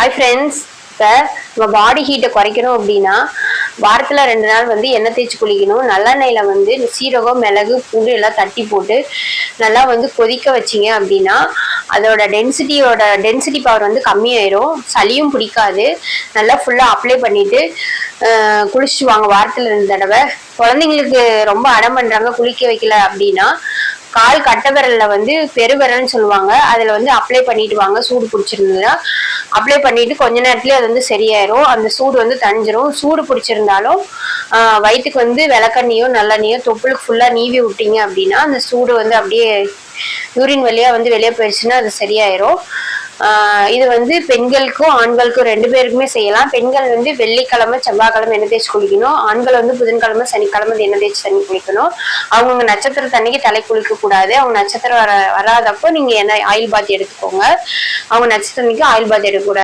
Hi friends. இப்போ நம்ம பாடி ஹீட்டை குறைக்கணும் அப்படின்னா வாரத்தில் 2 நாள் வந்து எண்ணெய் தேய்ச்சி குளிக்கணும். நல்லெண்ணெயில் வந்து சீரகம், மிளகு, பூண்டு எல்லாம் தட்டி போட்டு நல்லா வந்து கொதிக்க வச்சிங்க அப்படின்னா அதோட டென்சிட்டி பவர் வந்து கம்மியாயிரும். சளியும் பிடிக்காது. நல்லா ஃபுல்லாக அப்ளை பண்ணிவிட்டு குளிச்சுட்டு வாங்க வாரத்தில் 2 தடவை. குழந்தைங்களுக்கு ரொம்ப அடம் பண்ணுறாங்க குளிக்க வைக்கல அப்படின்னா கால் கட்டை விரல்ல வந்து பெருவிரல்னு சொல்லுவாங்க, அதுல வந்து அப்ளை பண்ணிட்டு வாங்க. சூடு பிடிச்சிருந்ததுன்னா அப்ளை பண்ணிட்டு கொஞ்ச நேரத்துலயே அது வந்து சரியாயிரும். அந்த சூடு வந்து தணிஞ்சிரும். சூடு பிடிச்சிருந்தாலும் வயிற்றுக்கு வந்து விளக்கண்ணியோ நல்லெண்ணியோ தொப்புளுக்கு ஃபுல்லா நீவி விட்டீங்க அப்படின்னா அந்த சூடு வந்து அப்படியே யூரின் வழியா வந்து வெளியே போயிடுச்சுன்னா அது சரியாயிரும். இது வந்து பெண்களுக்கும் ஆண்களுக்கும் 2 பேருக்குமே செய்யலாம். பெண்கள் வந்து வெள்ளிக்கிழமை, செவ்வாய்க்கிழமை எண்ணெய் தேய்ச்சி குளிக்கணும். ஆண்கள் வந்து புதன்கிழமை, சனிக்கிழமை எண்ணெய் தேய்ச்சி தண்ணி குளிக்கணும். அவங்கவுங்க நட்சத்திர தண்ணிக்கு தலை குளிக்க கூடாது. அவங்க நட்சத்திரம் வராதப்போ நீங்க ஆயில் பாத் எடுத்துக்கோங்க. அவங்க நட்சத்திரத்துக்கு ஆயில் பாத் எடுக்கக்கூடாது.